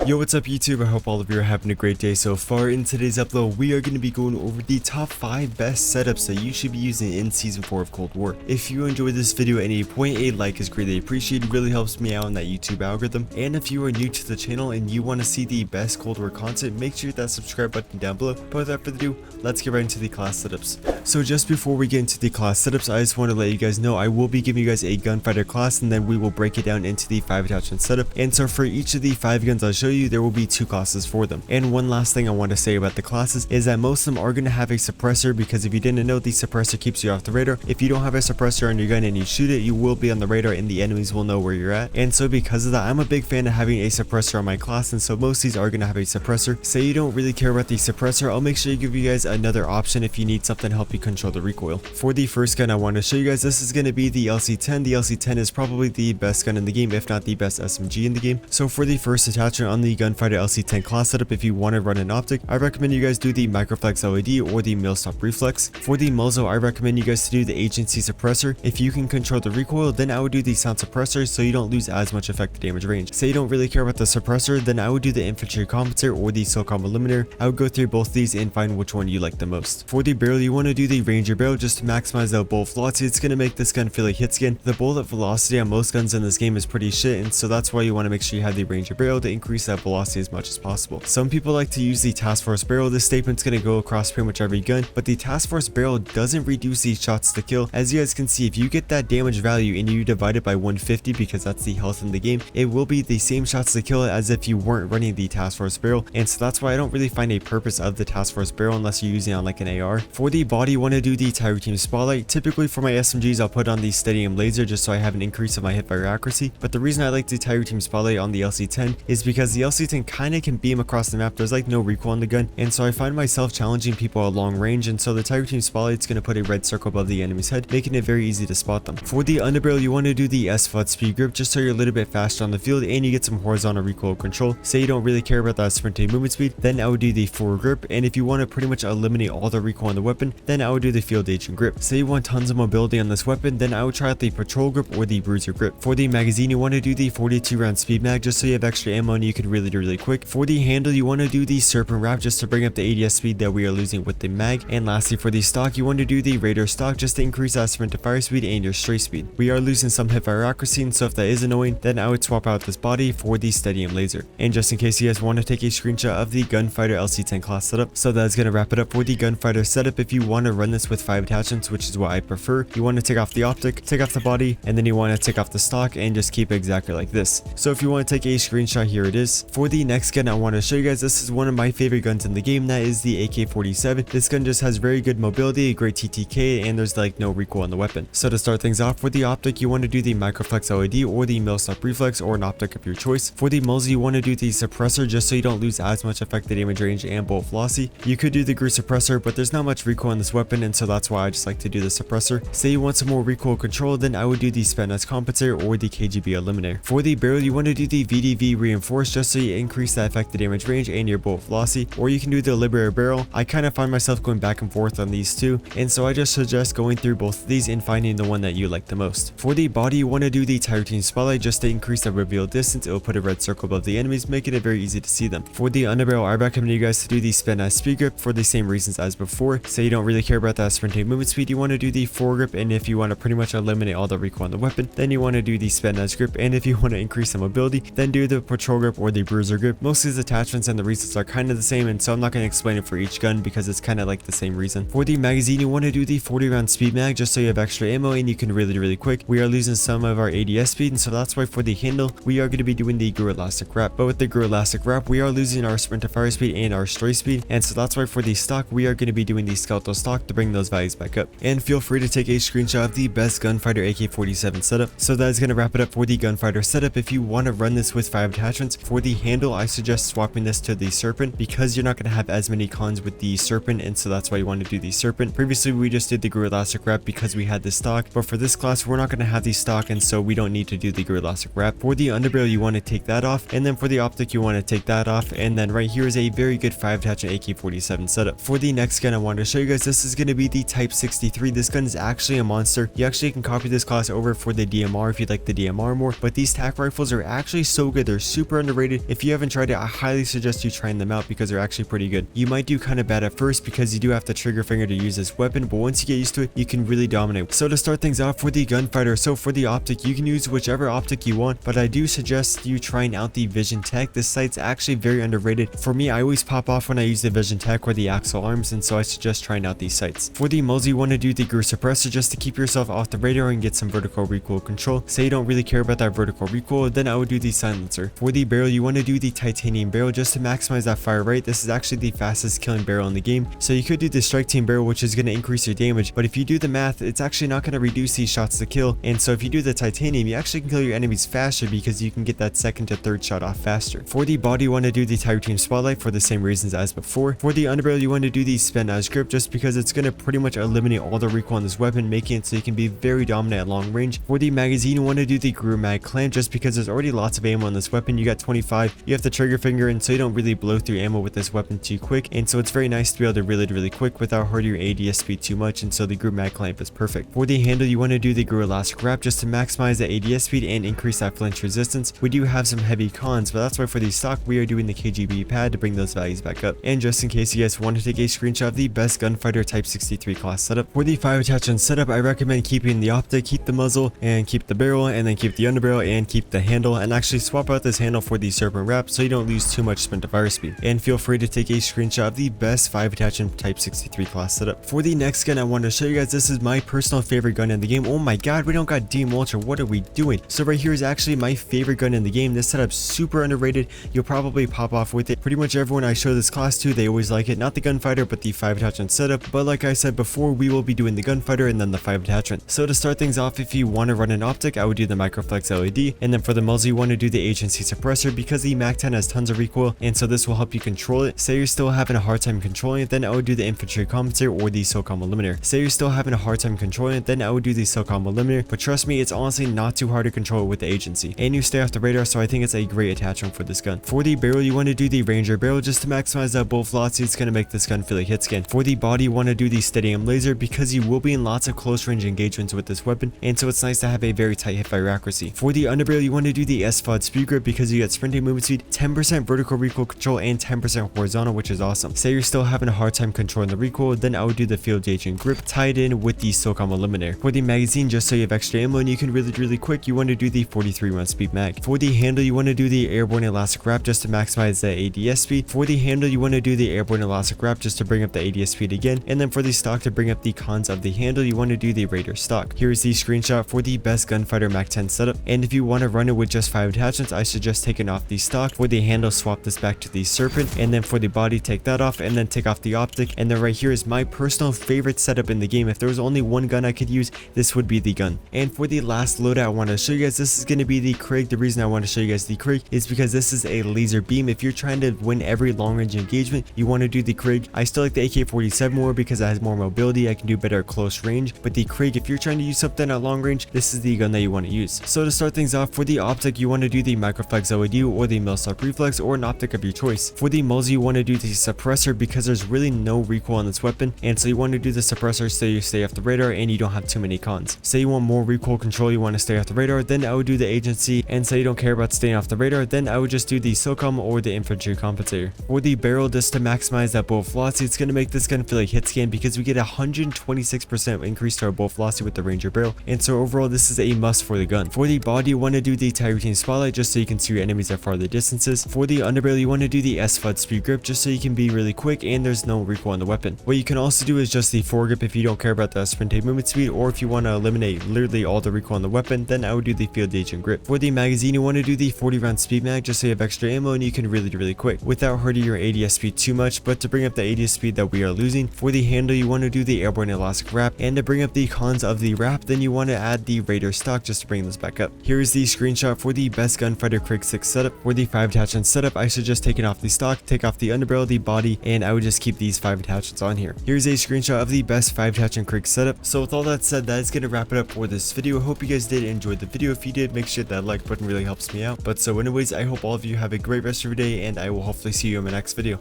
Yo, what's up YouTube? I hope all of you are having a great day so far. In today's upload, we are going to be going over the top 5 best setups that you should be using in Season 4 of Cold War. If you enjoyed this video at any point, a like is greatly appreciated, really helps me out in that YouTube algorithm. And if you are new to the channel and you want to see the best Cold War content, make sure you hit that subscribe button down below. But without further ado, let's get right into the class setups. So just before we get into the class setups, I just want to let you guys know I will be giving you guys a Gunfighter class, and then we will break it down into the 5 attachment setup. And so for each of the 5 guns I'll show you, there will be 2 classes for them. And one last thing I want to say about the classes is that most of them are going to have a suppressor, because if you didn't know, the suppressor keeps you off the radar. If you don't have a suppressor on your gun and you shoot it, you will be on the radar and the enemies will know where you're at. And so because of that, I'm a big fan of having a suppressor on my class, and so most of these are going to have a suppressor. Say you don't really care about the suppressor, I'll make sure to give you guys another option if you need something to help you control the recoil. For the first gun I want to show you guys, this is going to be the LC-10. The LC-10 is probably the best gun in the game, if not the best SMG in the game. So for the first attachment on the Gunfighter LC-10 class setup, if you want to run an optic, I recommend you guys do the Microflex LED or the Millstop Reflex. For the muzzle, I recommend you guys to do the agency suppressor. If you can control the recoil, then I would do the sound suppressor so you don't lose as much effective damage range. Say you don't really care about the suppressor, then I would do the infantry compensator or the SOCOM eliminator. I would go through both of these and find which one you like the most. For the barrel, you want to do the Ranger barrel just to maximize the bullet velocity. It's going to make this gun feel like hit skin. The bullet velocity on most guns in this game is pretty shit, and so that's why you want to make sure you have the Ranger barrel to increase that velocity as much as possible. Some people like to use the Task Force barrel. This statement's going to go across pretty much every gun, but the Task Force barrel doesn't reduce the shots to kill. As you guys can see, if you get that damage value and you divide it by 150, because that's the health in the game, it will be the same shots to kill as if you weren't running the Task Force barrel. And so that's why I don't really find a purpose of the Task Force barrel unless you're using it on like an AR. For the body, you want to do the Tire Team Spotlight. Typically for my SMGs, I'll put on the Steady-Aim Laser just so I have an increase of my hipfire accuracy. But the reason I like the Tire Team Spotlight on the LC-10 is because the LC-10 kind of can beam across the map. There's like no recoil on the gun, and so I find myself challenging people at long range, and so the Tire Team Spotlight's going to put a red circle above the enemy's head, making it very easy to spot them. For the underbarrel, you want to do the S-FUD speed grip just so you're a little bit faster on the field and you get some horizontal recoil control. Say you don't really care about that sprinting movement speed, then I would do the forward grip, and if you want to pretty much eliminate all the recoil on the weapon, then I would do the field agent grip. Say you want tons of mobility on this weapon, then I would try out the patrol grip or the bruiser grip. For the magazine, you want to do the 42 round speed mag just so you have extra ammo and you can reload really quick. For the handle, you want to do the serpent wrap just to bring up the ADS speed that we are losing with the mag. And lastly, for the stock, you want to do the radar stock just to increase that sprint to fire speed and your straight speed. We are losing some hipfire accuracy, and so if that is annoying, then I would swap out this body for the Steady-Aim Laser. And just in case you guys want to take a screenshot of the Gunfighter LC-10 class setup, so that's going to wrap it up for the Gunfighter setup. If you want to run this with 5 attachments, which is what I prefer, you want to take off the optic, take off the body, and then you want to take off the stock and just keep it exactly like this. So if you want to take a screenshot, here it is. For the next gun I want to show you guys, this is one of my favorite guns in the game, that is the AK-47. This gun just has very good mobility, great TTK, and there's like no recoil on the weapon. So to start things off, for the optic, you want to do the Microflex LED or the Millstop Reflex or an optic of your choice. For the muzzle, you want to do the suppressor just so you don't lose as much effective damage range and bullet velocity. You could do the Grease suppressor, but there's not much recoil on this weapon, and so that's why I just like to do the suppressor. Say you want some more recoil control, then I would do the Cbass compensator or the KGB eliminator. For the barrel, you want to do the VDV reinforced just so you increase that effective damage range and your bullet velocity, or you can do the Liberator barrel. I kind of find myself going back and forth on these two, and so I just suggest going through both of these and finding the one that you like the most. For the body, you want to do the Tire Team Spotlight just to increase the reveal distance. It will put a red circle above the enemies, making it very easy to see them. For the underbarrel, I recommend you guys to do the Cbass speed grip for the same reasons as before. Say you don't really care about that sprinting movement speed, you want to do the forward grip, and if you want to pretty much eliminate all the recoil on the weapon, then you want to do the Cbass grip, and if you want to increase the mobility, then do the patrol grip or the bruiser grip. Most of these attachments and the reasons are kind of the same, and so I'm not going to explain it for each gun because it's kind of like the same reason. For the magazine, you want to do the 40 round speed mag just so you have extra ammo and you can reload really quick. We are losing some of our ADS speed, and so that's why for the handle, we are going to be doing the Grew Elastic Wrap. But with the Grew Elastic Wrap, we are losing our sprint to fire speed and our straight speed, and so that's why for the stock, we are going to be doing the Skeletal stock to bring those values back up. And feel free to take a screenshot of the best Gunfighter AK-47 setup. So that is going to wrap it up for the Gunfighter setup. If you want to run this with 5 attachments, for the handle, I suggest swapping this to the Serpent because you're not going to have as many cons with the Serpent, and so that's why you want to do the Serpent. Previously, we just did the Grew Elastic Wrap because we had the stock, but for this class, we're not going to have the stock, and so we don't need to do the Grew Elastic Wrap. For the underbarrel, you want to take that off, and then for the optic, you want to take that off, and then right here is a very good 5 attachment AK-47 setup. For the next gun I want to show you guys, this is going to be the Type 63. This gun is actually a monster. You actually can copy this class over for the DMR if you'd like the DMR more, but these tac rifles are actually so good. They're super underrated. Realoaded. If you haven't tried it, I highly suggest you trying them out because they're actually pretty good. You might do kind of bad at first because you do have to trigger finger to use this weapon, but once you get used to it, you can really dominate. So to start things off for the Gunfighter, so for the optic, you can use whichever optic you want, but I do suggest you trying out the Vision Tech. This sight's actually very underrated. For me, I always pop off when I use the Vision Tech or the Axle Arms, and so I suggest trying out these sights. For the muzzle, you want to do the Grew Suppressor just to keep yourself off the radar and get some vertical recoil control. Say you don't really care about that vertical recoil, then I would do the Silencer. For the barrel, you want to do the Titanium Barrel just to maximize that fire rate. This is actually the fastest killing barrel in the game, so you could do the Strike Team Barrel, which is going to increase your damage, but if you do the math, it's actually not going to reduce these shots to kill, and so if you do the Titanium, you actually can kill your enemies faster because you can get that second to third shot off faster. For the body, you want to do the Tire Team Spotlight for the same reasons as before. For the underbarrel, you want to do the Spin as Grip just because it's going to pretty much eliminate all the recoil on this weapon, making it so you can be very dominant at long range. For the magazine, you want to do the Grew Mag Clamp just because there's already lots of ammo on this weapon. You got 25, you have the trigger finger, and so you don't really blow through ammo with this weapon too quick, and so it's very nice to be able to reload really quick without hurting your ADS speed too much, and so the Grew Mag Clamp is perfect. For the handle, you want to do the Grew Elastic Wrap just to maximize the ADS speed and increase that flinch resistance. We do have some heavy cons, but that's why for the stock we are doing the KGB pad to bring those values back up. And just in case you guys want to take a screenshot of the best Gunfighter Type 63 class setup, for the 5 attachment setup, I recommend keeping the optic, keep the muzzle, and keep the barrel, and then keep the underbarrel and keep the handle, and actually swap out this handle for the Serpent Wrap so you don't lose too much sprint to fire speed. And feel free to take a screenshot of the best 5 attachment Type 63 class setup. For the next gun, I want to show you guys, this is my personal favorite gun in the game. Oh my god, we don't got Deem Ultra, what are we doing? So right here is actually my favorite gun in the game. This setup's super underrated. You'll probably pop off with it. Pretty much everyone I show this class to, they always like it. Not the Gunfighter, but the 5 attachment setup. But like I said before, we will be doing the Gunfighter and then the 5 attachment. So to start things off, if you want to run an optic, I would do the Microflex LED. And then for the muzzle, you want to do the Agency Suppressor because the MAC-10 has tons of recoil, and so this will help you control it. Say you're still having a hard time controlling it, then I would do the Infantry Compensator or the SOCOM Eliminator. Say you're still having a hard time controlling it, then I would do the SOCOM Eliminator, but trust me, it's honestly not too hard to control with the Agency. And you stay off the radar, so I think it's a great attachment for this gun. For the barrel, you want to do the Ranger Barrel just to maximize that bullet velocity. It's going to make this gun feel like hit scan. For the body, you want to do the Steady Aim Laser because you will be in lots of close range engagements with this weapon, and so it's nice to have a very tight hipfire accuracy. For the underbarrel, you want to do the SFOD Speed Grip because you get sprinting movement speed, 10% vertical recoil control, and 10% horizontal, which is awesome. Say you're still having a hard time controlling the recoil, then I would do the Field Agent Grip tied in with the SOCOM Eliminator. For the magazine, just so you have extra ammo and you can reload really quick, you want to do the 43 round speed mag. For the handle, you want to do the Airborne Elastic Wrap just to maximize the ADS speed. For the handle, you want to do the Airborne Elastic Wrap just to bring up the ADS speed again, and then for the stock to bring up the cons of the handle, you want to do the Raider stock. Here is the screenshot for the best Gunfighter MAC-10 setup, and if you want to run it with just 5 attachments, I suggest taking off the stock. For the handle, swap this back to the Serpent, and then for the body, take that off and then take off the optic. And then right here is my personal favorite setup in the game. If there was only one gun I could use, this would be the gun. And for the last loadout I want to show you guys, this is going to be the Krig. The reason I want to show you guys the Krig is because this is a laser beam. If you're trying to win every long range engagement, you want to do the Krig. I still like the AK-47 more because it has more mobility. I can do better at close range, but the Krig, if you're trying to use something at long range, this is the gun that you want to use. So to start things off, for the optic, you want to do the Microflex LED or the Millstop Reflex or an optic of your choice. For the muzzle, you want to do the suppressor because there's really no recoil on this weapon, and so you want to do the suppressor so you stay off the radar and you don't have too many cons. Say you want more recoil control, you want to stay off the radar, then I would do the Agency, and say you don't care about staying off the radar, then I would just do the SOCOM or the Infantry Compensator. For the barrel, just to maximize that bullet velocity, it's going to make this gun feel like hit scan because we get 126% increase to our bullet velocity with the Ranger barrel, and so overall this is a must for the gun. For the body, you want to do the Tire Team Spotlight just so you can see your enemies at farther distances. For the underbarrel, you want to do the SFOD Speed Grip just so you can be really quick and there's no recoil on the weapon. What you can also do is just the foregrip if you don't care about the sprinting movement speed, or if you want to eliminate literally all the recoil on the weapon, then I would do the Field Agent Grip. For the magazine, you want to do the 40 round speed mag just so you have extra ammo and you can reload really quick without hurting your ADS speed too much, but to bring up the ADS speed that we are losing. For the handle, you want to do the Airborne Elastic Wrap, and to bring up the cons of the wrap, then you want to add the Raider stock just to bring this back up. Here is the screenshot for the best Gunfighter Krig 6 setup. For the 5 attachment setup, I suggest taking off the stock, take off the underbarrel, the body, and I would just keep these 5 attachments on here. Here's a screenshot of the best 5 attachment Krig setup. So with all that said, that is going to wrap it up for this video. I hope you guys did enjoy the video. If you did, make sure that like button really helps me out. But so anyways, I hope all of you have a great rest of your day, and I will hopefully see you in my next video.